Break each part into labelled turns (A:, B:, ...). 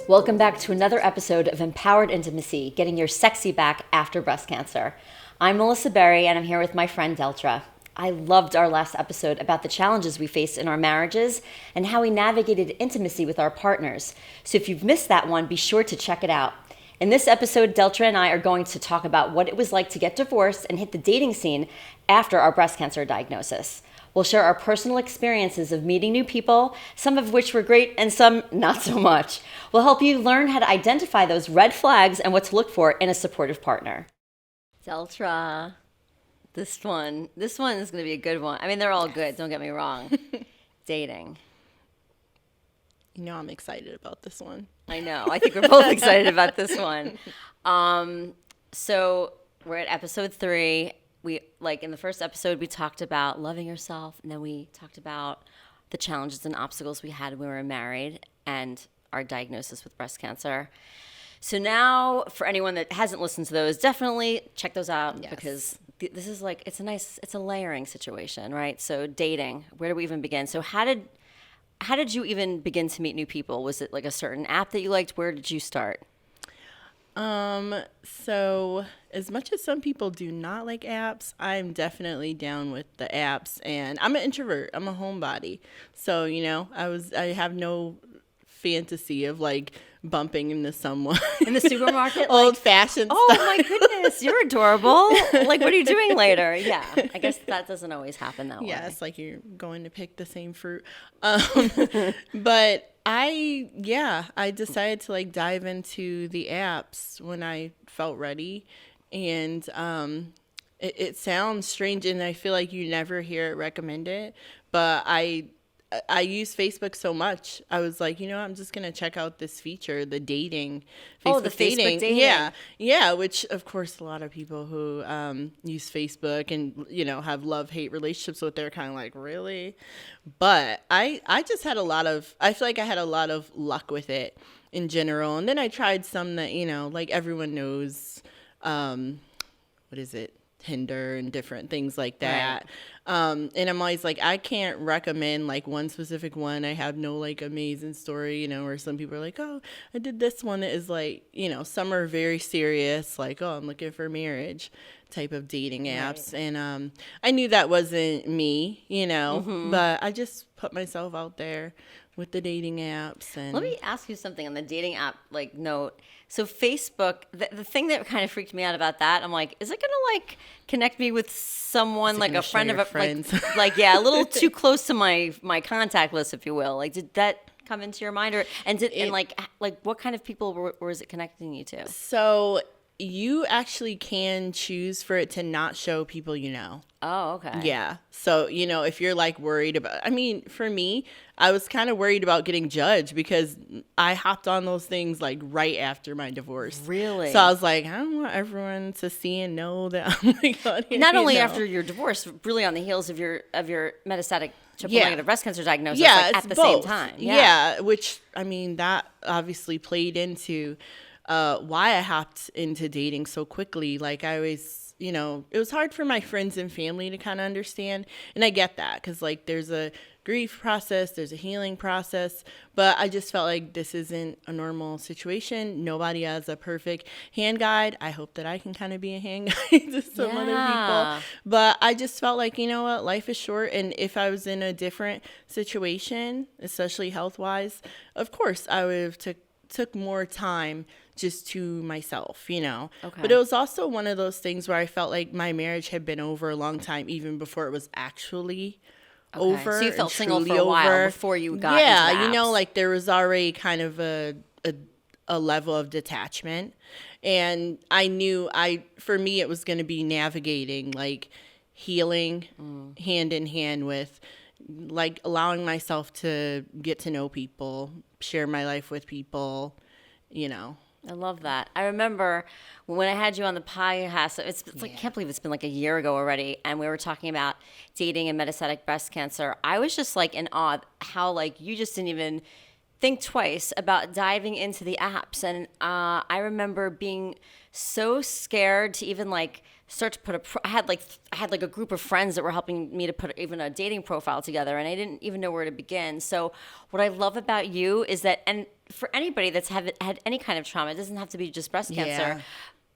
A: Welcome back to another episode of Empowered Intimacy, getting your sexy back after breast cancer. I'm Melissa Berry, and I'm here with my friend Deltra. I loved our last episode about the challenges we faced in our marriages and how we navigated intimacy with our partners. So if you've missed that one, be sure to check it out. In this episode, Deltra and I are going to talk about what it was like to get divorced and hit the dating scene after our breast cancer diagnosis. We'll share our personal experiences of meeting new people, some of which were great and some not so much. We'll help you learn how to identify those red flags and what to look for in a supportive partner. Deltra, this one is going to be a good one. I mean, they're all good, don't get me wrong. Dating.
B: You know I'm excited about this one.
A: I know. I think we're both excited about this one. So we're at episode 3. In the first episode, we talked about loving yourself, and then we talked about the challenges and obstacles we had when we were married and our diagnosis with breast cancer. So now, for anyone that hasn't listened to those, definitely check those out because this is it's a layering situation, right? So dating, where do we even begin? So how did you even begin to meet new people? Was it like a certain app that you liked? Where did you start?
B: So as much as some people do not like apps, I'm definitely down with the apps, and I'm an introvert. I'm a homebody. So, I have no fantasy of like bumping into someone
A: in the supermarket.
B: Old fashioned
A: stuff.
B: Oh
A: my goodness, you're adorable. Like, what are you doing later? Yeah, I guess that doesn't always happen that way.
B: Yeah, it's like you're going to pick the same fruit. But I decided to like dive into the apps when I felt ready. And it sounds strange, and I feel like you never hear it recommended, but I use Facebook so much. I was like, I'm just going to check out this feature, the dating.
A: Facebook dating.
B: Yeah. Which, of course, a lot of people who use Facebook and, have love-hate relationships with, they're kind of like, really? But I just I feel like I had a lot of luck with it in general. And then I tried some that, like everyone knows, what is it? Tinder and different things like that. Right. And I'm always like, I can't recommend like one specific one. I have no like amazing story, where some people are like, oh, I did this one that is like, some are very serious, like, oh, I'm looking for marriage type of dating apps. Right. And I knew that wasn't me, but I just put myself out there with the dating apps. And
A: let me ask you something on the dating app note. So Facebook, the thing that kind of freaked me out about that, I'm like, is it gonna like connect me with someone like a friend of a friend? Like a little too close to my contact list, if you will. Like, did that come into your mind, and what kind of people was it connecting you to?
B: So you actually can choose for it to not show people you know.
A: Oh, okay.
B: Yeah. So, if you're like worried about, for me, I was kind of worried about getting judged because I hopped on those things like right after my divorce.
A: Really?
B: So I was like, I don't want everyone to see and know that I'm like on here.
A: Not only after your divorce, really on the heels of your metastatic triple negative breast cancer diagnosis, at the same time.
B: Yeah. Which, that obviously played into why I hopped into dating so quickly. Like I always, it was hard for my friends and family to kind of understand. And I get that because like there's a grief process, there's a healing process, but I just felt like this isn't a normal situation. Nobody has a perfect hand guide. I hope that I can kind of be a hand guide to some other people. But I just felt like, what, life is short. And if I was in a different situation, especially health-wise, of course I would have took more time just to myself, Okay. But it was also one of those things where I felt like my marriage had been over a long time, even before it was actually over.
A: So you felt single for a while before you got into the apps.
B: Like there was already kind of a level of detachment. And I knew for me, it was going to be navigating, like healing hand in hand with like allowing myself to get to know people, share my life with people,
A: I love that. I remember when I had you on the podcast, it's like, I can't believe it's been like a year ago already, and we were talking about dating and metastatic breast cancer. I was just like in awe how like you just didn't even think twice about diving into the apps. And I remember being so scared to even like start to put I had like a group of friends that were helping me to put even a dating profile together, and I didn't even know where to begin. So what I love about you is that, and for anybody that's had any kind of trauma, it doesn't have to be just breast cancer,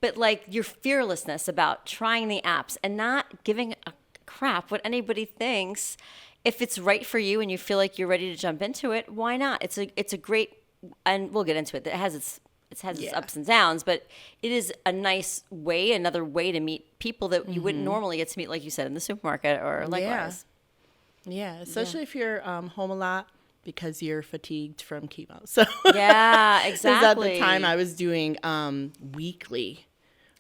A: but like your fearlessness about trying the apps and not giving a crap what anybody thinks. If it's right for you and you feel like you're ready to jump into it, why not? It's a great, and we'll get into it. It has its ups and downs, but it is a nice way, another way to meet people that you wouldn't normally get to meet, like you said, in the supermarket or likewise.
B: Yeah, especially if you're home a lot because you're fatigued from chemo. So
A: yeah, exactly.
B: At the time I was doing weekly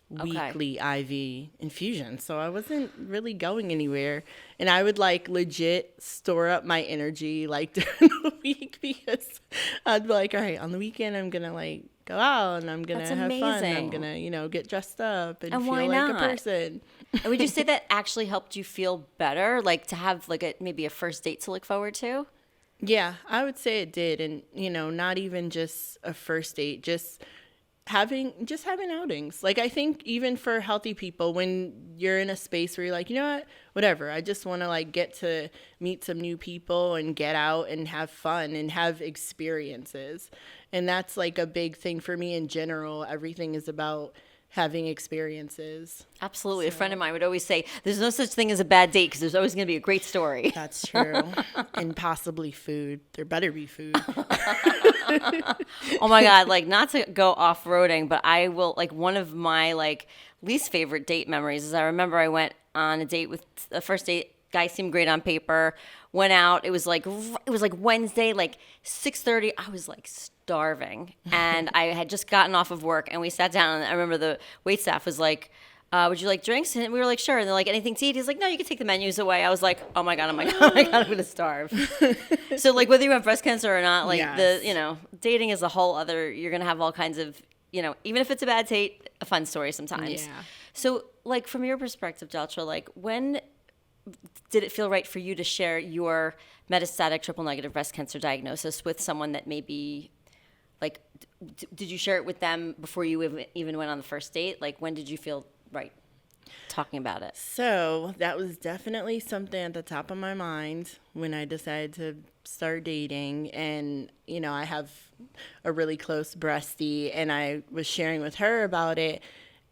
B: IV infusion. So I wasn't really going anywhere. And I would like legit store up my energy like during the week, because I'd be like, all right, on the weekend I'm going to like go out and I'm going to have fun. I'm going to, get dressed up and feel like a person.
A: And would you say that actually helped you feel better? Like to have like maybe a first date to look forward to?
B: Yeah, I would say it did. And, not even just a first date, just having outings. Like, I think even for healthy people, when you're in a space where you're like, you know what, whatever, I just want to like get to meet some new people and get out and have fun and have experiences. And that's like a big thing for me in general. Everything is about having experiences.
A: Absolutely. So, a friend of mine would always say, there's no such thing as a bad date because there's always going to be a great story.
B: That's true. And possibly food. There better be food.
A: Oh my God. Like, not to go off-roading, but I will, like, one of my like least favorite date memories is I remember I went on a date with the first date. Guy seemed great on paper. Went out. It was like Wednesday, like 6:30. I was like starving, and I had just gotten off of work, and we sat down. And I remember the waitstaff was like, "Would you like drinks?" And we were like, "Sure." And they're like, "Anything to eat?" He's like, "No, you can take the menus away." I was like, "Oh my God, I'm gonna starve." So like whether you have breast cancer or not, like dating is a whole other. You're gonna have all kinds of even if it's a bad date, a fun story sometimes.
B: Yeah.
A: So like from your perspective, Deltra, like when did it feel right for you to share your metastatic triple negative breast cancer diagnosis with someone that maybe, like, did you share it with them before you even went on the first date? Like, when did you feel right talking about it?
B: So that was definitely something at the top of my mind when I decided to start dating. And, I have a really close breastie, and I was sharing with her about it.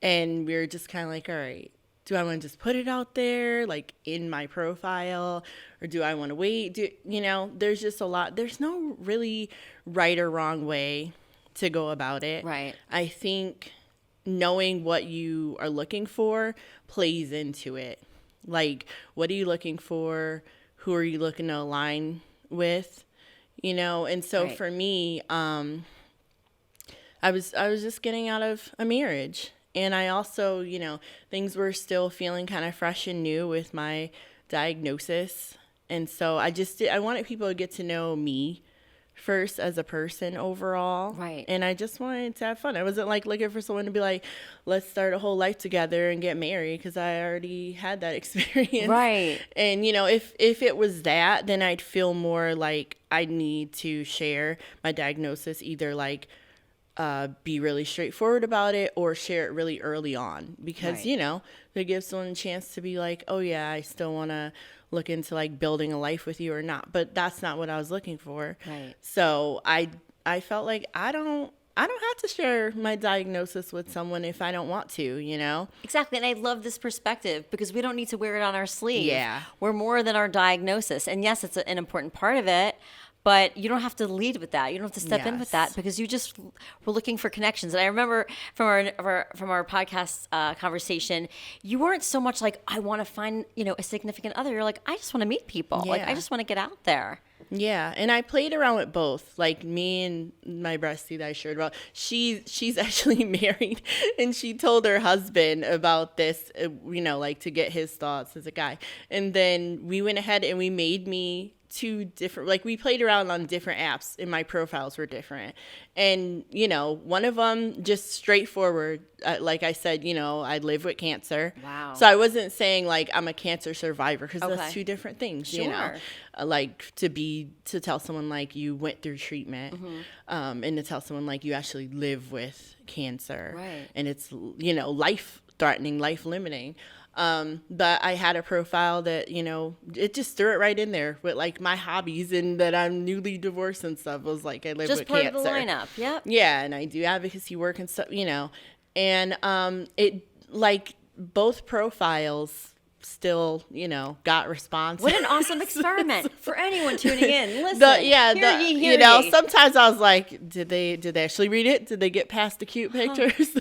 B: And we were just kind of like, all right, do I want to just put it out there, like in my profile, or do I want to wait? There's just a lot. There's no really right or wrong way to go about it.
A: Right.
B: I think knowing what you are looking for plays into it. Like, what are you looking for? Who are you looking to align with? And so for me, I was just getting out of a marriage. And I also, things were still feeling kind of fresh and new with my diagnosis. And so I wanted people to get to know me first as a person overall.
A: Right.
B: And I just wanted to have fun. I wasn't like looking for someone to be like, let's start a whole life together and get married, because I already had that experience.
A: Right.
B: And, if it was that, then I'd feel more like I need to share my diagnosis, either like, be really straightforward about it or share it really early on, because,
A: right.
B: It gives someone a chance to be like, oh yeah, I still want to look into like building a life with you or not. But that's not what I was looking for.
A: Right.
B: So I felt like I don't have to share my diagnosis with someone if I don't want to,
A: Exactly. And I love this perspective because we don't need to wear it on our sleeve.
B: Yeah.
A: We're more than our diagnosis. And yes, it's an important part of it. But you don't have to lead with that. You don't have to step in with that, because you just were looking for connections. And I remember from our podcast conversation, you weren't so much like, I want to find a significant other. You're like, I just want to meet people.
B: Yeah.
A: Like, I just want to get out there.
B: Yeah, and I played around with both. Like, me and my bestie that I shared about, she's actually married, and she told her husband about this, like to get his thoughts as a guy. And then we went ahead and we made me two different, like we played around on different apps and my profiles were different. And, you know, one of them just straightforward, like I said, you know, I live with cancer.
A: Wow.
B: So I wasn't saying like I'm a cancer survivor, because
A: Okay.
B: that's two different things,
A: Sure.
B: you know, like to tell someone like you went through treatment, and to tell someone like you actually live with cancer,
A: Right.
B: and it's, you know, life threatening, life limiting. But I had a profile that, you know, it just threw it right in there with like my hobbies and that I'm newly divorced and stuff. I was like, I live
A: Just
B: with
A: part
B: cancer.
A: of the lineup. Yep.
B: Yeah, and I do advocacy work and stuff, you know. And it, like, both profiles still, you know, got responses.
A: What an awesome experiment for anyone tuning in. Listen,
B: you know, sometimes I was like, did they actually read it? Did they get past the cute pictures?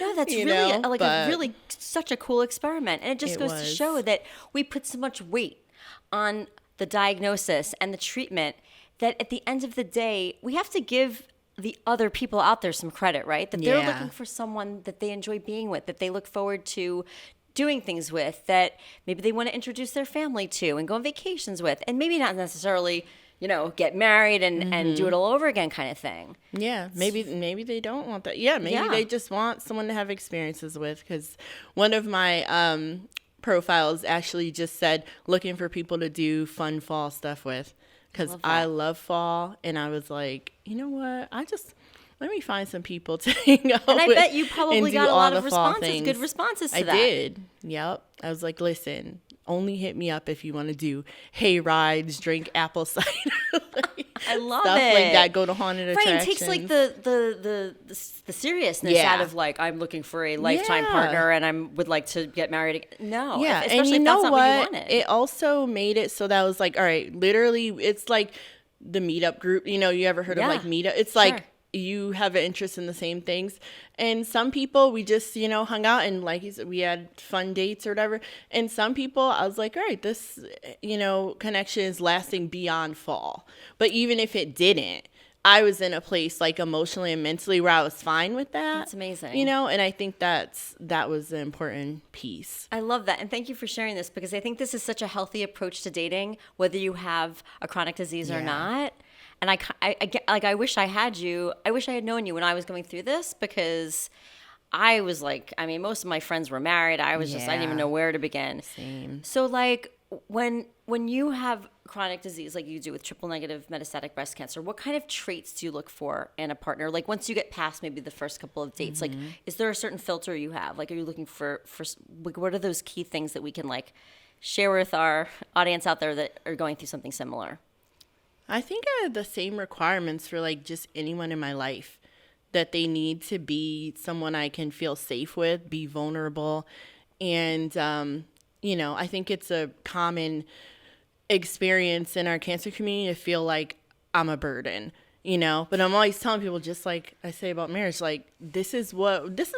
A: No, that's
B: You
A: really
B: know,
A: a really such a cool experiment. And it just goes to
B: was.
A: show that we put so much weight on the diagnosis and the treatment that at the end of the day, we have to give the other people out there some credit, right? That they're
B: Yeah.
A: looking for someone that they enjoy being with, that they look forward to doing things with, that maybe they want to introduce their family to and go on vacations with, and maybe not necessarily, you know, get married and do it all over again kind of thing.
B: Yeah, maybe they don't want that. Yeah, maybe
A: Yeah.
B: they just want someone to have experiences with. Because one of my profiles actually just said looking for people to do fun fall stuff with. Because I love fall, and I was like, you know what? Let me find some people to hang out with.
A: And I bet you probably
B: and do
A: got a
B: all
A: lot
B: the
A: of
B: fall
A: responses,
B: things.
A: good responses to
B: I
A: that.
B: did. Yep. I was like, listen, only hit me up if you want to do hay rides, drink apple cider.
A: I love
B: stuff
A: it.
B: like that. Go to haunted
A: Right,
B: attractions.
A: it takes like the seriousness
B: Yeah.
A: out of like I'm looking for a lifetime
B: Yeah.
A: partner and I would like to get married. No,
B: Yeah,
A: especially
B: and you
A: if
B: know
A: that's not
B: what?
A: what you wanted.
B: It also made it so that I was like, all right, literally, it's like the meetup group. You know, you ever heard of
A: Yeah.
B: like meetup? It's like
A: Sure.
B: you have an interest in the same things. And some people, we just, you know, hung out and like you said, we had fun dates or whatever. And some people, I was like, all right, this, you know, connection is lasting beyond fall. But even if it didn't, I was in a place like emotionally and mentally where I was fine with that.
A: That's amazing.
B: You know, and I think that was an important piece.
A: I love that. And thank you for sharing this because I think this is such a healthy approach to dating, whether you have a chronic disease or
B: Yeah.
A: not. And I wish I had you. I wish I had known you when I was going through this because I was like, I mean, most of my friends were married. I was just, I didn't even
B: Yeah.
A: know where to begin.
B: Same.
A: So like when you have chronic disease like you do with triple negative metastatic breast cancer, what kind of traits do you look for in a partner? Like once you get past maybe the first couple of dates, like is there a certain filter you have? Like are you looking for like, what are those key things that we can like share with our audience out there that are going through something similar?
B: I think I have the same requirements for like just anyone in my life, that they need to be someone I can feel safe with, be vulnerable. And, you know, I think it's a common experience in our cancer community to feel like I'm a burden, you know, but I'm always telling people, just like I say about marriage, like this is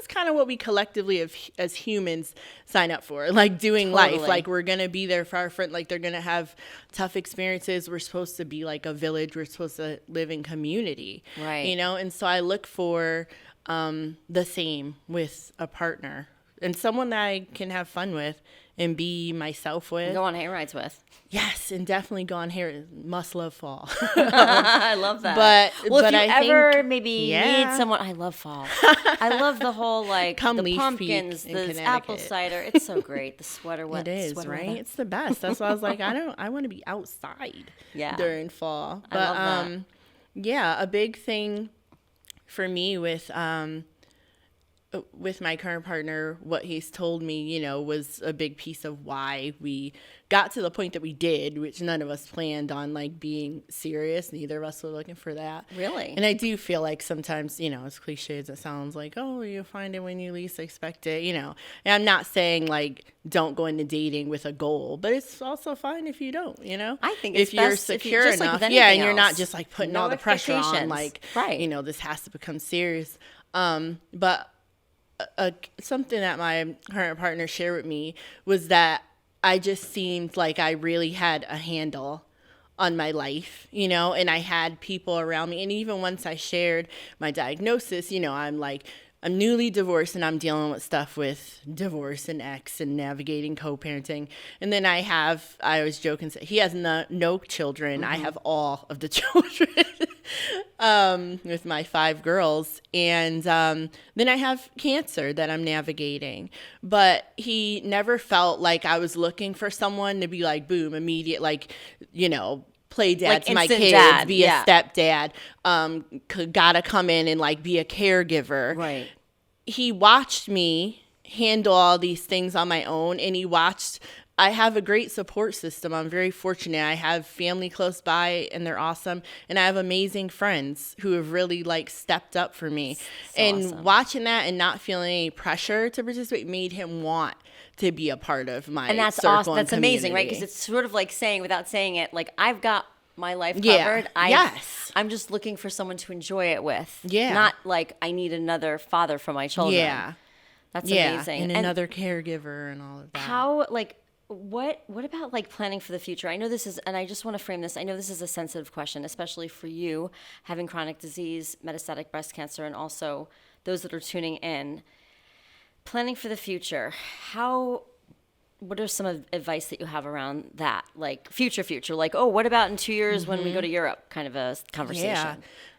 B: kind of what we collectively as humans sign up for, like doing life.
A: Totally.
B: Like we're going to be there for our friend. Like they're going to have tough experiences. We're supposed to be like a village. We're supposed to live in community,
A: Right.
B: you know? And so I look for the same with a partner and someone that I can have fun with and be myself with.
A: Go on hay rides with.
B: Yes, and definitely go on here. Must love fall.
A: I love that.
B: But
A: well, if you
B: I
A: ever
B: think,
A: maybe
B: yeah.
A: need someone, I love fall. I love the whole like
B: Come
A: the
B: Leaf Peak
A: pumpkins,
B: in
A: the
B: Connecticut.
A: apple cider. It's so great. The sweater
B: It
A: wet.
B: is,
A: sweater
B: right?
A: weather.
B: It's the best. That's why I was like, I want to be outside
A: Yeah.
B: during fall. But
A: I love that.
B: yeah, a big thing for me with my current partner, what he's told me, you know, was a big piece of why we got to the point that we did, which none of us planned on like being serious. Neither of us were looking for that.
A: Really?
B: And I do feel like sometimes, you know, as cliche as it sounds, like, oh, you'll find it when you least expect it, you know. And I'm not saying like don't go into dating with a goal, but it's also fine if you don't, you know.
A: I think it's
B: if you're
A: best if you-
B: secure
A: just like
B: enough,
A: with
B: yeah, and
A: anything
B: you're not
A: else.
B: just like putting
A: No
B: all the pressure on,
A: expectations.
B: like,
A: Right.
B: you know, this has to become serious. But something that my current partner shared with me was that I just seemed like I really had a handle on my life, you know, and I had people around me. And even once I shared my diagnosis, you know, I'm like, I'm newly divorced and I'm dealing with stuff with divorce and ex and navigating co-parenting. And then I was joking, he has no children. I have all of the children with my 5 girls. And then I have cancer that I'm navigating. But he never felt like I was looking for someone to be like, boom, immediate, like, play dad
A: Like
B: to my
A: instant
B: kids,
A: dad,
B: be
A: yeah.
B: a stepdad, gotta come in and like be a caregiver.
A: Right.
B: He watched me handle all these things on my own, and I have a great support system. I'm very fortunate. I have family close by and they're awesome. And I have amazing friends who have really like stepped up for me. And
A: awesome.
B: Watching that and not feeling any pressure to participate made him want to be a part of my
A: And that's
B: circle
A: awesome.
B: and
A: That's amazing, right?
B: community.
A: Because it's sort of like saying, without saying it, like, I've got my life
B: Yeah.
A: covered.
B: Yes.
A: I'm just looking for someone to enjoy it with.
B: Yeah.
A: Not like I need another father for my children.
B: Yeah.
A: That's
B: Yeah.
A: amazing.
B: And another caregiver and all of that.
A: How, like, what about like planning for the future? I know this is, and I just want to frame this. I know this is a sensitive question, especially for you having chronic disease, metastatic breast cancer, and also those that are tuning in. Planning for the future. What are some advice that you have around that? Like future, like, oh, what about in 2 years when we go to Europe? Kind of a conversation.
B: Yeah,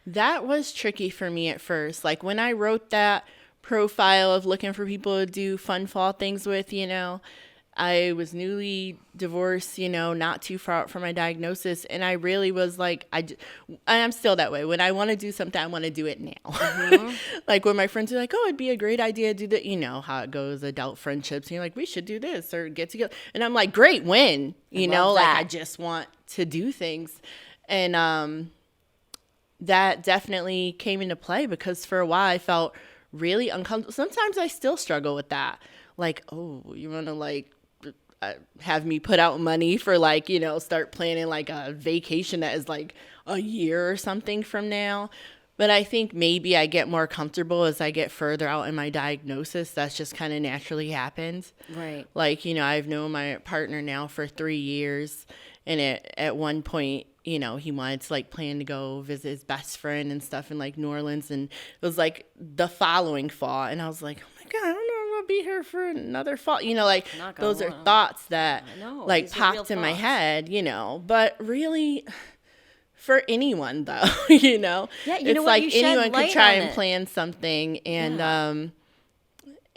B: that was tricky for me at first. Like when I wrote that profile of looking for people to do fun fall things with, I was newly divorced, not too far out from my diagnosis. And I really was like, I'm still that way. When I want to do something, I want to do it now. Like when my friends are like, oh, it'd be a great idea to do that. You know how it goes, adult friendships. And you're like, we should do this or get together. And I'm like, great, when? Like I just want to do things. And that definitely came into play because for a while I felt really uncomfortable. Sometimes I still struggle with that. Like, oh, you want to like have me put out money for like, start planning like a vacation that is like a year or something from now. But I think maybe I get more comfortable as I get further out in my diagnosis. That's just kind of naturally happens.
A: Right.
B: Like, I've known my partner now for 3 years. And at one point, he wanted to like plan to go visit his best friend and stuff in like New Orleans. And it was like the following fall. And I was like, oh my God, I don't know. Be here for another fall, like those are thoughts that like popped in my head, but really for anyone though,
A: Yeah,
B: it's like anyone could try and plan something and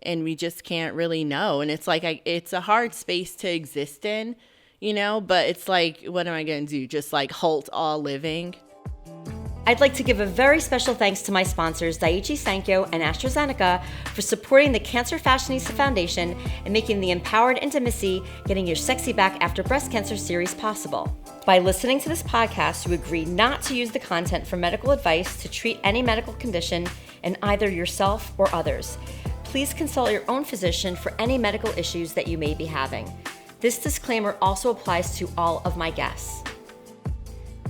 B: and we just can't really know. And it's like it's a hard space to exist in, but it's like, what am I going to do? Just like halt all living?
A: I'd like to give a very special thanks to my sponsors, Daiichi-Sankyo and AstraZeneca, for supporting the Cancer Fashionista Foundation and making the Empowered Intimacy Getting Your Sexy Back After Breast Cancer series possible. By listening to this podcast, you agree not to use the content for medical advice to treat any medical condition in either yourself or others. Please consult your own physician for any medical issues that you may be having. This disclaimer also applies to all of my guests.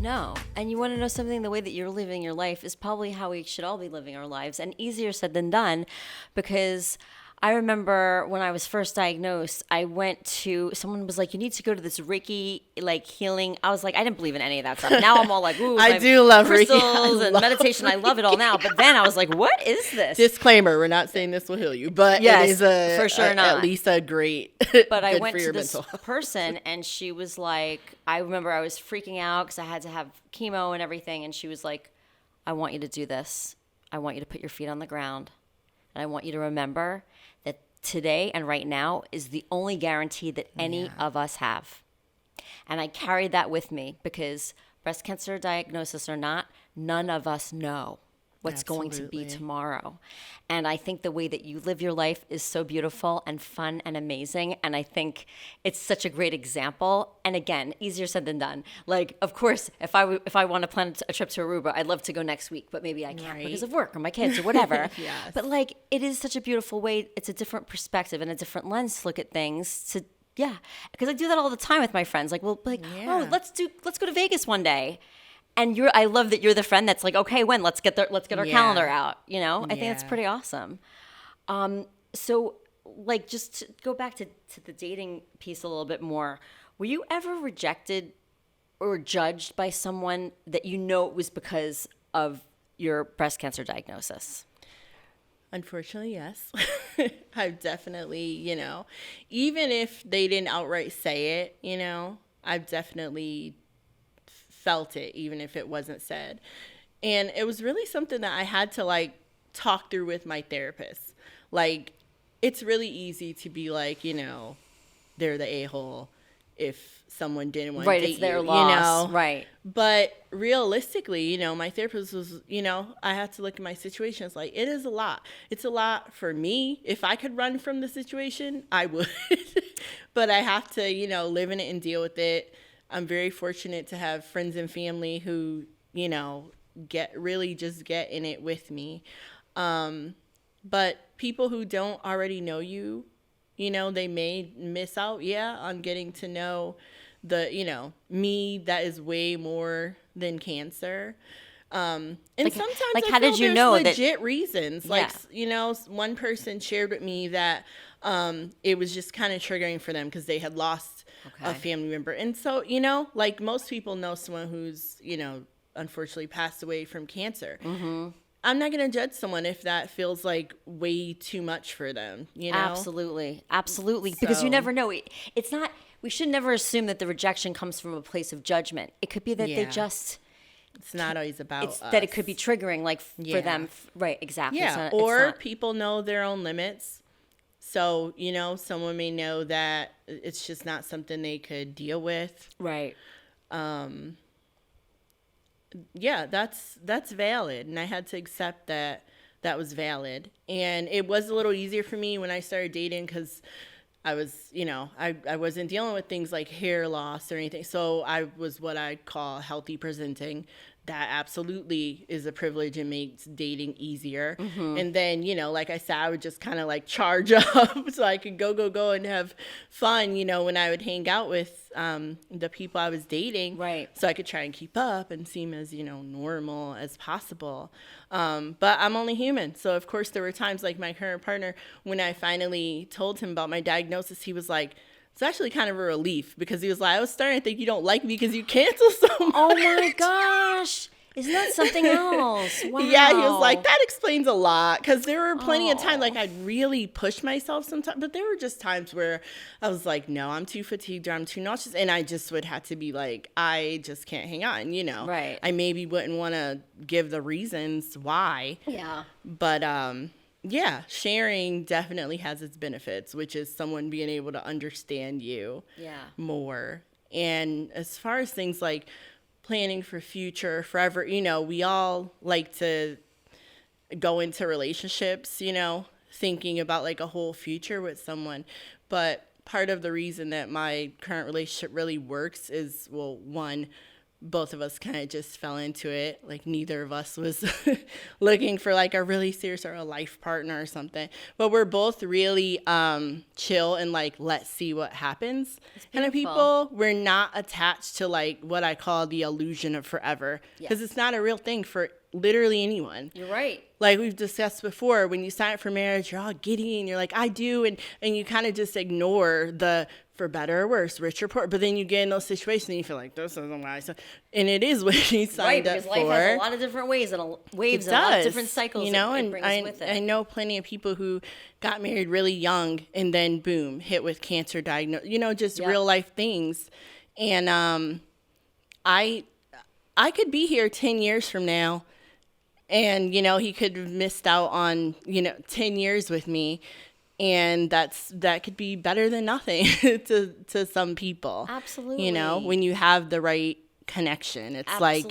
A: No. And you want to know something? The way that you're living your life is probably how we should all be living our lives, and easier said than done, because I remember when I was first diagnosed, someone was like, you need to go to this Reiki, like healing. I was like, I didn't believe in any of that stuff. Now I'm all like, ooh,
B: I do love
A: crystals
B: Reiki.
A: and meditation. I love it all now. But then I was like, what is this?
B: Disclaimer, we're not saying this will heal you, but
A: Yes,
B: it is
A: for sure not.
B: At least a great
A: But I
B: good
A: went
B: for
A: to
B: your
A: this
B: mental.
A: person and she was like, I remember I was freaking out because I had to have chemo and everything. And she was like, I want you to do this. I want you to put your feet on the ground. And I want you to remember that today and right now is the only guarantee that any of us have. And I carried that with me because breast cancer diagnosis or not, none of us know what's going to be tomorrow. And I think the way that you live your life is so beautiful and fun and amazing. And I think it's such a great example. And again, easier said than done. Like, of course, if I want to plan a trip to Aruba, I'd love to go next week, but maybe I can't because of work or my kids or whatever.
B: Yes.
A: But like, it is such a beautiful way. It's a different perspective and a different lens to look at things. Because I do that all the time with my friends. Like, oh, let's go to Vegas one day. And I love that you're the friend that's like, okay, when? Let's get our calendar out. I think that's pretty awesome. So, like, just to go back to the dating piece a little bit more, were you ever rejected or judged by someone that it was because of your breast cancer diagnosis?
B: Unfortunately, yes. I've definitely, even if they didn't outright say it, I've definitely felt it, even if it wasn't said. And it was really something that I had to like talk through with my therapist. Like, it's really easy to be like, they're the a-hole if someone didn't want to date
A: it's their
B: you,
A: loss. Right.
B: But realistically, my therapist was, I had to look at my situation. It's like, it is a lot. It's a lot for me. If I could run from the situation, I would. But I have to, live in it and deal with it. I'm very fortunate to have friends and family who, get in it with me. But people who don't already know you, they may miss out, on getting to know me that is way more than cancer. And sometimes
A: like
B: I
A: how
B: feel
A: did you
B: there's
A: know
B: legit reasons. Like,
A: Yeah.
B: One person shared with me that it was just kind of triggering for them because they had lost a family member. And so, like most people know someone who's, unfortunately passed away from cancer.
A: Mm-hmm.
B: I'm not going to judge someone if that feels like way too much for them,
A: Absolutely. Because you never know. It's not, we should never assume that the rejection comes from a place of judgment. It could be that they just,
B: it's not always about us.
A: that it could be triggering, like for them. Right. Exactly.
B: Yeah. Or people know their own limits. So, someone may know that it's just not something they could deal with.
A: Right.
B: Yeah, that's valid. And I had to accept that was valid. And it was a little easier for me when I started dating because I was, I wasn't dealing with things like hair loss or anything. So I was what I call healthy presenting. That absolutely is a privilege and makes dating easier. Mm-hmm. And then, like I said, I would just kind of like charge up so I could go and have fun, when I would hang out with the people I was dating.
A: Right.
B: So I could try and keep up and seem as, normal as possible. But I'm only human. So, of course, there were times like my current partner, when I finally told him about my diagnosis, he was like, it's actually kind of a relief because he was like, I was starting to think you don't like me because you cancel so much.
A: Oh my gosh. Isn't that something else? Wow.
B: Yeah, he was like, that explains a lot because there were plenty of times like I'd really push myself sometimes, but there were just times where I was like, no, I'm too fatigued or I'm too nauseous. And I just would have to be like, I just can't hang on,
A: Right.
B: I maybe wouldn't want to give the reasons why.
A: Yeah.
B: But, yeah, sharing definitely has its benefits, which is someone being able to understand you more. And as far as things like planning for future, forever, we all like to go into relationships, thinking about like a whole future with someone. But part of the reason that my current relationship really works is, well, one, both of us kind of just fell into it. Like neither of us was looking for like a really serious or a life partner or something. But we're both really chill and like, let's see what happens kind of people. We're not attached to like what I call the illusion of forever because it's not a real thing for literally anyone.
A: You're right.
B: Like we've discussed before, when you sign up for marriage, you're all giddy and you're like, I do. And you kind of just ignore the for better or worse, rich or poor. But then you get in those situations and you feel like, this isn't why. And it is what you signed up for.
A: Right, because life has a lot of different ways and waves and a lot of different cycles it brings with it.
B: I know plenty of people who got married really young and then, boom, hit with cancer diagnosis, just real life things. And I could be here 10 years from now. And, he could have missed out on, 10 years with me. And that could be better than nothing to some people.
A: Absolutely.
B: When you have the right connection. It's like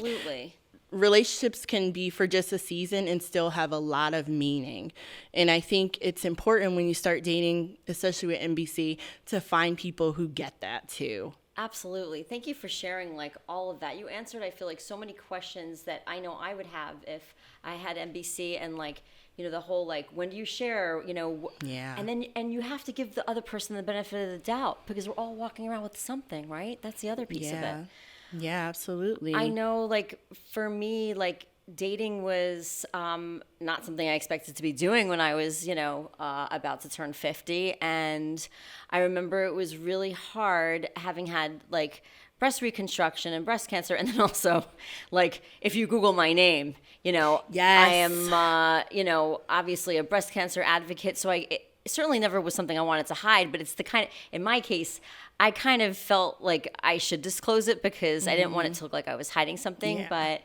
B: relationships can be for just a season and still have a lot of meaning. And I think it's important when you start dating, especially with NBC, to find people who get that too.
A: Absolutely. Thank you for sharing like all of that. You answered, I feel like, so many questions that I know I would have if I had NBC and like, the whole like, when do you share, and you have to give the other person the benefit of the doubt because we're all walking around with something, right? That's the other piece of it.
B: Yeah, absolutely.
A: I know, like, for me, like, dating was not something I expected to be doing when I was, about to turn 50. And I remember it was really hard having had, like, breast reconstruction and breast cancer. And then also, like, if you Google my name,
B: Yes.
A: I am, obviously a breast cancer advocate. So it certainly never was something I wanted to hide, but it's the kind of, in my case, I kind of felt like I should disclose it because I didn't want it to look like I was hiding something.
B: Yeah.
A: But,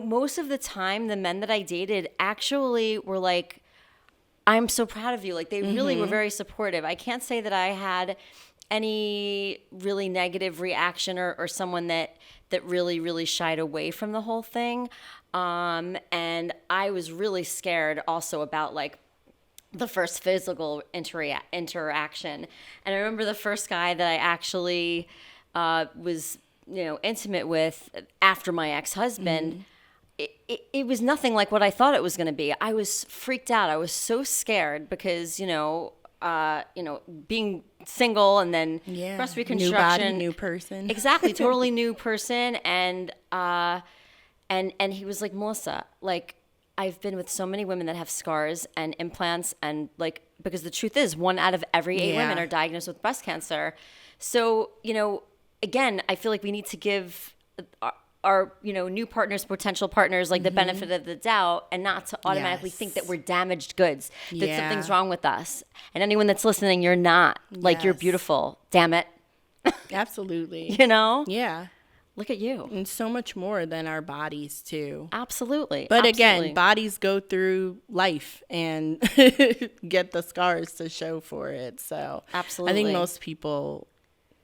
A: most of the time, the men that I dated actually were like, I'm so proud of you. Like, they really were very supportive. I can't say that I had any really negative reaction or someone that really, really shied away from the whole thing. And I was really scared also about, like, the first physical interaction. And I remember the first guy that I actually was, intimate with after my ex-husband. It was nothing like what I thought it was going to be. I was freaked out. I was so scared because, being single and then breast reconstruction.
B: New body, new person.
A: Exactly. Totally new person. And he was like, Melissa, like, I've been with so many women that have scars and implants and, like, because the truth is 1 out of every 8 women are diagnosed with breast cancer. So, again, I feel like we need to give our new partners, potential partners, like the benefit of the doubt and not to automatically think that we're damaged goods, that something's wrong with us. And anyone that's listening, you're not. Like, you're beautiful. Damn it.
B: Absolutely.
A: Yeah. Look at you.
B: And so much more than our bodies, too.
A: Absolutely.
B: But again, bodies go through life and get the scars to show for it. So
A: absolutely.
B: I think most people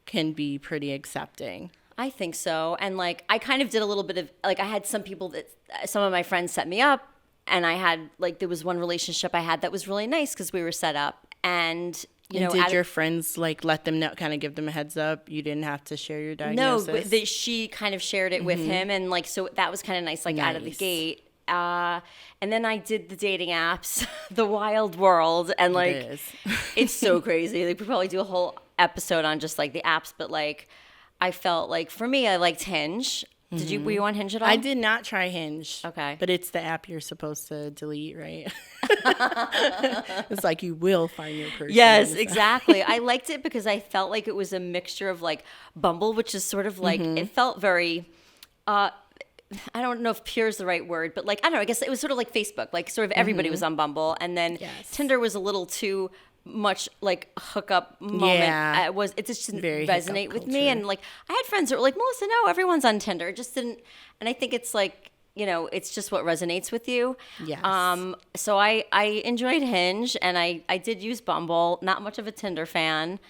B: can be pretty accepting.
A: I think so. And, like, I kind of did a little bit of, like, I had some people that, some of my friends set me up, and I had, like, there was one relationship I had that was really nice because we were set up. And,
B: did your friends, like, let them know, kind of give them a heads up? You didn't have to share your diagnosis?
A: No, she kind of shared it with him. And, like, so that was kind of nice, like, out of the gate. And then I did the dating apps, the wild world. And, like, it's so crazy. Like, we probably do a whole episode on just, like, the apps. But, like, I felt like, for me, I liked Hinge. Were you on Hinge at all?
B: I did not try Hinge.
A: Okay.
B: But it's the app you're supposed to delete, right? It's like you will find your person.
A: Yes, exactly. I liked it because I felt like it was a mixture of, like, Bumble, which is sort of like, it felt very, I don't know if pure is the right word, but, like, I don't know, I guess it was sort of like Facebook. Like, sort of everybody was on Bumble. And then Tinder was a little too much, like, hookup moment.
B: Yeah.
A: It just didn't
B: Very
A: resonate with me. And, like, I had friends that were like, Melissa, no, everyone's on Tinder. It just didn't. And I think it's like, it's just what resonates with you.
B: Yes.
A: So I enjoyed Hinge, and I did use Bumble. Not much of a Tinder fan.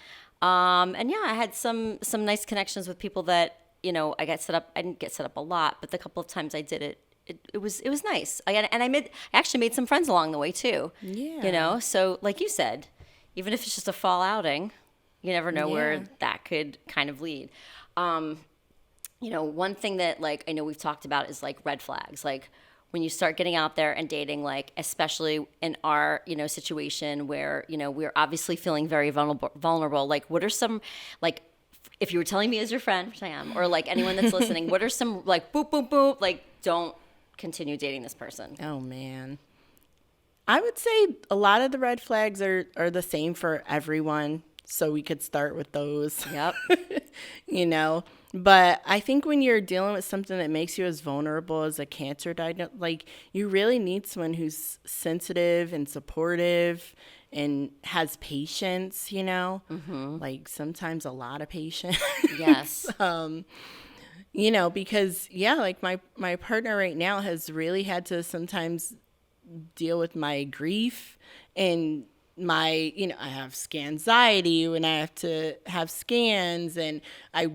A: And yeah, I had some nice connections with people that, I got set up. I didn't get set up a lot, but the couple of times I did it, it was nice. I actually made some friends along the way too.
B: Yeah.
A: So like you said, even if it's just a fall outing, you never know where that could kind of lead. One thing that, like, I know we've talked about is, like, red flags. Like, when you start getting out there and dating, like, especially in our, situation where, we're obviously feeling very vulnerable. Like, what are some, like, if you were telling me as your friend, which I am, or, like, anyone that's listening, what are some, like, boop, boop, boop, like, don't continue dating this person?
B: Oh, man. I would say a lot of the red flags are the same for everyone, so we could start with those.
A: Yep.
B: But I think when you're dealing with something that makes you as vulnerable as a cancer diagnosis, like, you really need someone who's sensitive and supportive and has patience, like, sometimes a lot of patience.
A: Yes.
B: Because, like, my partner right now has really had to sometimes deal with my grief and my, I have scanxiety when I have to have scans, and I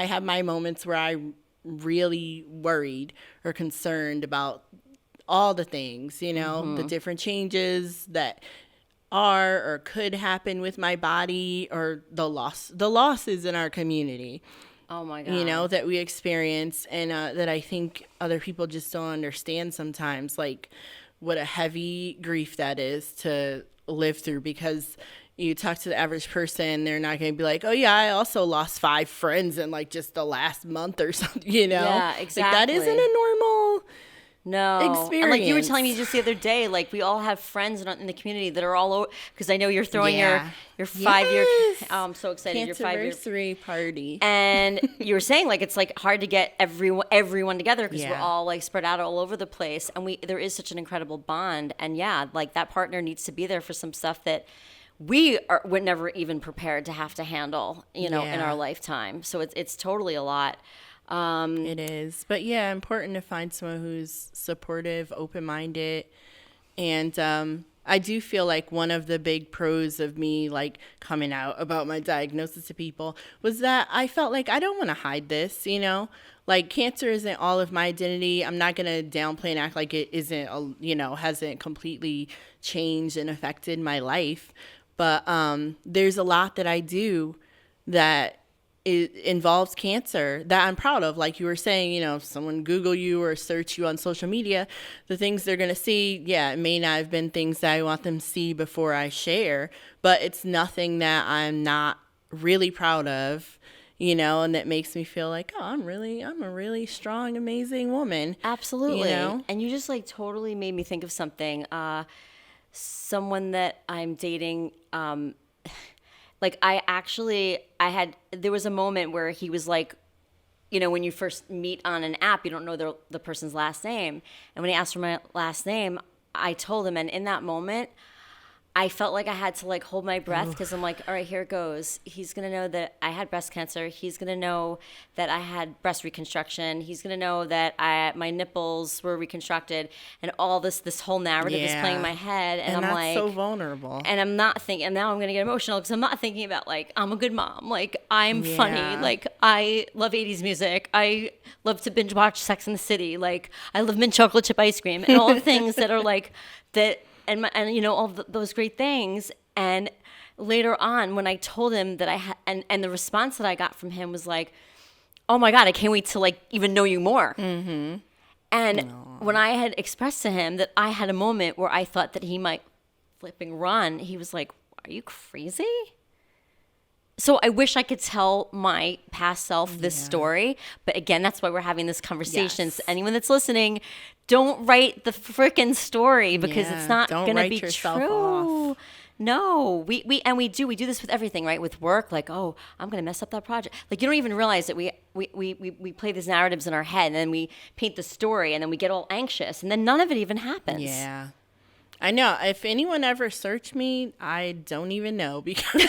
B: have my moments where I'm really worried or concerned about all the things, the different changes that are or could happen with my body, or the losses in our community.
A: Oh my God.
B: That we experience, and that I think other people just don't understand sometimes, like, what a heavy grief that is to live through, because you talk to the average person, they're not going to be like, oh yeah, I also lost 5 friends in, like, just the last month or something,
A: Yeah, exactly.
B: Like, that isn't a normal
A: No. And like you were telling me just the other day, like we all have friends in the community that are all over, because I know you're throwing your 5-year, I'm so excited, your
B: 5-year party.
A: And you were saying like it's like hard to get everyone together because we're all like spread out all over the place, and there is such an incredible bond, and like that partner needs to be there for some stuff that we're never even prepared to have to handle, in our lifetime. So it's totally a lot.
B: It is. But yeah, important to find someone who's supportive, open-minded. And I do feel like one of the big pros of me like coming out about my diagnosis to people was that I felt like I don't want to hide this, like cancer isn't all of my identity. I'm not going to downplay and act like it isn't, hasn't completely changed and affected my life. But there's a lot that I do that it involves cancer that I'm proud of. Like you were saying, if someone Google you or search you on social media, the things they're going to see, it may not have been things that I want them to see before I share, but it's nothing that I'm not really proud of, and that makes me feel like, oh, I'm a really strong, amazing woman.
A: Absolutely. And you just like totally made me think of something. Someone that I'm dating, like there was a moment where he was like, when you first meet on an app, you don't know the person's last name. And when he asked for my last name, I told him. And in that moment, I felt like I had to like hold my breath because I'm like, all right, here it goes. He's going to know that I had breast cancer. He's going to know that I had breast reconstruction. He's going to know that my nipples were reconstructed, and all this whole narrative is playing in my head. And I'm
B: that's
A: like,
B: so vulnerable.
A: And I'm not thinking, and now I'm going to get emotional because I'm not thinking about like, I'm a good mom. Like I'm funny. Like I love 80s music. I love to binge watch Sex and the City. Like I love mint chocolate chip ice cream and all the things that are like that. And all those great things. And later on, when I told him that I had, and the response that I got from him was like, "Oh my God, I can't wait to like even know you more." Mm-hmm. And when I had expressed to him that I had a moment where I thought that he might flipping run, he was like, "Are you crazy?" So I wish I could tell my past self this story. But again, that's why we're having this conversation.
B: Yes.
A: So anyone that's listening, don't write the freaking story because it's not going to be true.
B: Off.
A: No, we do this with everything, right? With work, like, oh, I'm going to mess up that project. Like you don't even realize that we play these narratives in our head, and then we paint the story, and then we get all anxious, and then none of it even happens.
B: Yeah. I know. If anyone ever searched me, I don't even know because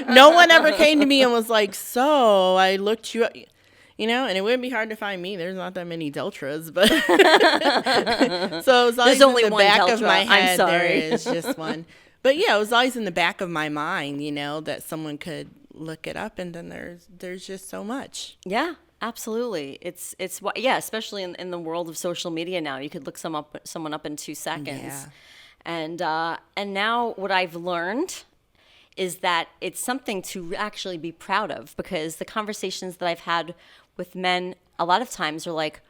B: no one ever came to me and was like, so I looked you up, and it wouldn't be hard to find me. There's not that many Deltras, but so it was always
A: only
B: in the
A: one
B: back
A: Deltra.
B: of my head.
A: I'm sorry.
B: There is just one. But yeah, it was always in the back of my mind, that someone could look it up, and then there's just so much.
A: Yeah. Absolutely. It's especially in the world of social media now. You could look someone up in 2 seconds.
B: Yeah.
A: And now what I've learned is that it's something to actually be proud of, because the conversations that I've had with men a lot of times are like,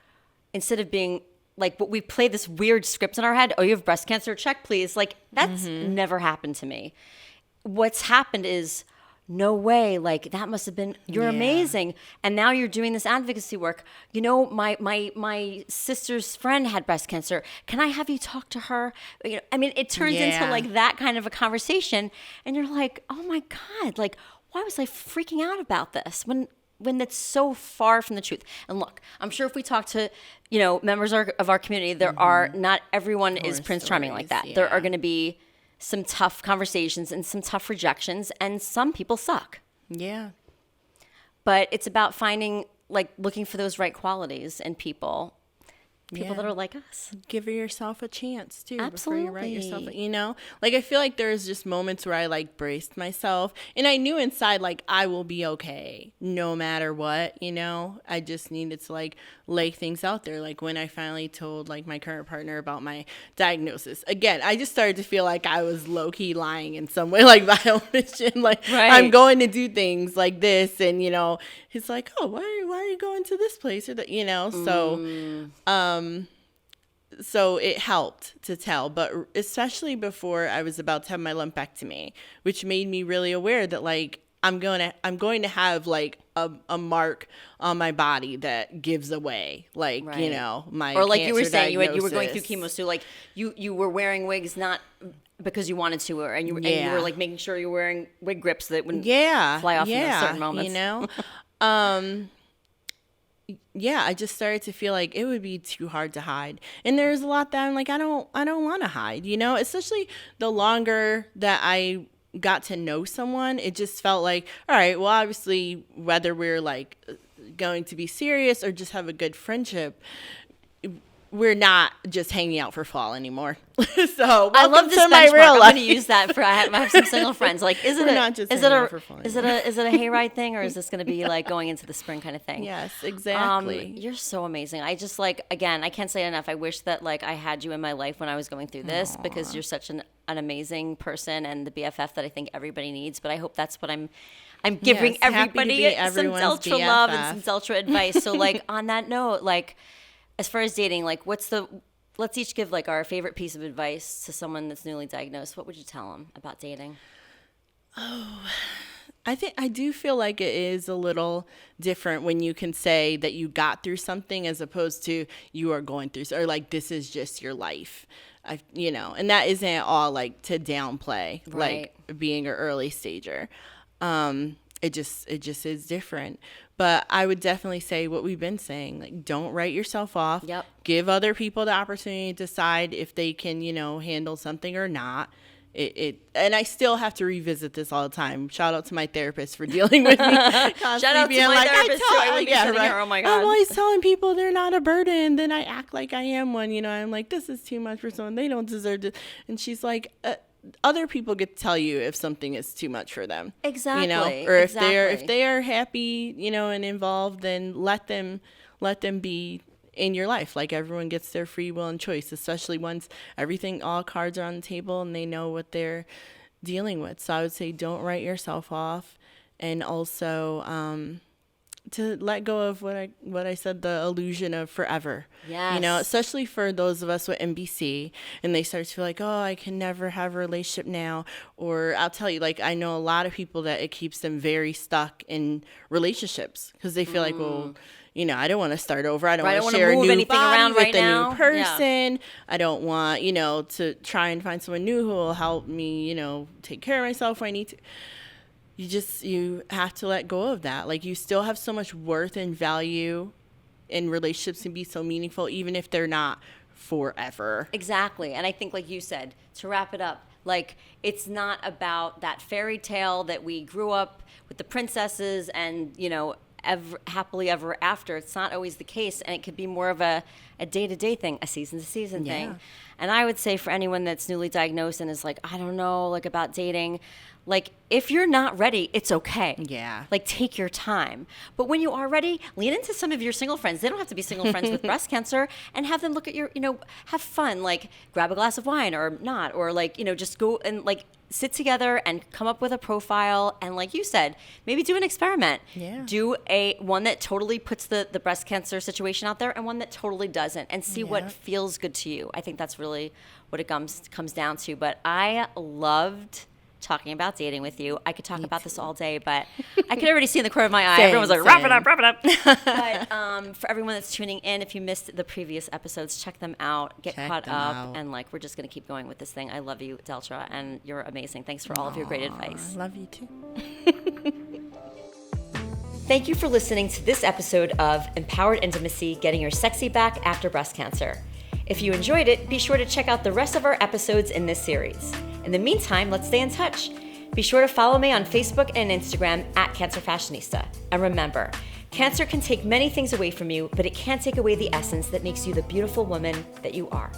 A: instead of being like, what we play this weird script in our head, oh, you have breast cancer, check please. Like that's never happened to me. What's happened is, no way, like that must have been, you're amazing. And now you're doing this advocacy work. My sister's friend had breast cancer. Can I have you talk to her? It turns into like that kind of a conversation. And you're like, oh my God, like, why was I freaking out about this when that's so far from the truth? And look, I'm sure if we talk to, members of our community, there are, not everyone is Prince Charming like that. There are going to be some tough conversations and some tough rejections, and some people suck.
B: Yeah.
A: But it's about looking for those right qualities in people that are like us.
B: Give yourself a chance too.
A: Absolutely.
B: Before you write yourself, like I feel like there's just moments where I like braced myself, and I knew inside like I will be okay no matter what, I just needed to like lay things out there. Like when I finally told like my current partner about my diagnosis, again, I just started to feel like I was low key lying in some way, like by omission, like I'm going to do things like this, and he's like, oh, why are you going to this place or that, so it helped to tell, but especially before I was about to have my lumpectomy, which made me really aware that like I'm going to have like a mark on my body that gives away, like,
A: Right.
B: you know, my
A: Or like you were
B: cancer
A: saying, you were going through
B: diagnosis.
A: chemo, so like you were wearing wigs not because you wanted to, and you
B: Yeah.
A: were like making sure you were wearing wig grips so that wouldn't
B: Yeah,
A: fly off in those
B: yeah,
A: certain moments.
B: you know. Yeah, I just started to feel like it would be too hard to hide. And there's a lot that I'm like, I don't want to hide, you know, especially the longer that I got to know someone, it just felt like, all right, well, obviously, whether we're like going to be serious or just have a good friendship, we're not just hanging out for fall anymore. So
A: I love this
B: to my
A: benchmark.
B: real
A: I'm
B: life.
A: going to use that for. I have some single friends. Like, is it
B: We're
A: a
B: not just
A: is it
B: hanging
A: a
B: out for fun
A: is it a hayride thing, or is this going to be like going into the spring kind of thing?
B: Yes, exactly.
A: You're so amazing. I just like, again, I can't say it enough. I wish that like I had you in my life when I was going through this, because you're such an amazing person and the BFF that I think everybody needs. But I hope that's what I'm giving
B: Yes, happy to
A: everybody
B: be
A: some
B: everyone's
A: Deltra love and
B: BFF.
A: some Deltra advice. So like on that note, like as far as dating, like let's each give like our favorite piece of advice to someone that's newly diagnosed. What would you tell them about dating?
B: I do feel like it is a little different when you can say that you got through something as opposed to you are going through, or like this is just your life. You know, and that isn't all like to downplay
A: Right.
B: like being an early stager. It just is different. But I would definitely say what we've been saying, like don't write yourself off.
A: Yep.
B: Give other people the opportunity to decide if they can, you know, handle something or not. And I still have to revisit this all the time. Shout out to my therapist for dealing with me.
A: Shout out to my therapist too. I would be sitting here, oh my God.
B: I'm always telling people they're not a burden. Then I act like I am one. You know, I'm like, this is too much for someone. They don't deserve it. And she's like, other people get to tell you if something is too much for them.
A: Exactly.
B: You know, or if
A: exactly.
B: they are happy, you know, and involved, then let them be in your life. Like everyone gets their free will and choice, especially once all cards are on the table and they know what they're dealing with. So I would say don't write yourself off, and also to let go of what I said, the illusion of forever.
A: Yes.
B: You know, especially for those of us with NBC, and they start to feel like, oh, I can never have a relationship now. Or I'll tell you, like, I know a lot of people that it keeps them very stuck in relationships because they feel like, well, you know, I don't want to start over. I don't want to share a
A: move
B: new
A: anything
B: body
A: around
B: with
A: right
B: a
A: now.
B: new person. I don't want, you know, to try and find someone new who will help me, you know, take care of myself when I need to. You have to let go of that. Like, you still have so much worth and value, and relationships can be so meaningful, even if they're not forever.
A: Exactly. And I think, like you said, to wrap it up, like, it's not about that fairy tale that we grew up with the princesses and, you know, happily ever after. It's not always the case. And it could be more of a day-to-day thing, a season-to-season thing. And I would say for anyone that's newly diagnosed and is like, I don't know, like about dating, like if you're not ready, it's okay.
B: Yeah.
A: Like take your time. But when you are ready, lean into some of your single friends. They don't have to be single friends with breast cancer, and have them look at your, you know, have fun, like grab a glass of wine or not, or like, you know, just go and like sit together and come up with a profile. And like you said, maybe do an experiment.
B: Yeah.
A: Do one that totally puts the breast cancer situation out there and one that totally doesn't, and see what feels good to you. I think that's really what it comes down to. But I loved talking about dating with you. I could talk about this all day, but I could already see in the corner of my eye. Everyone was like, wrap it up. But for everyone that's tuning in, if you missed the previous episodes, check them out, get caught up, and like we're just going to keep going with this thing. I love you, Deltra, and you're amazing. Thanks for all of your great advice.
B: I love you too.
A: Thank you for listening to this episode of Empowered Intimacy, Getting Your Sexy Back After Breast Cancer. If you enjoyed it, be sure to check out the rest of our episodes in this series. In the meantime, let's stay in touch. Be sure to follow me on Facebook and Instagram at Cancer Fashionista. And remember, cancer can take many things away from you, but it can't take away the essence that makes you the beautiful woman that you are.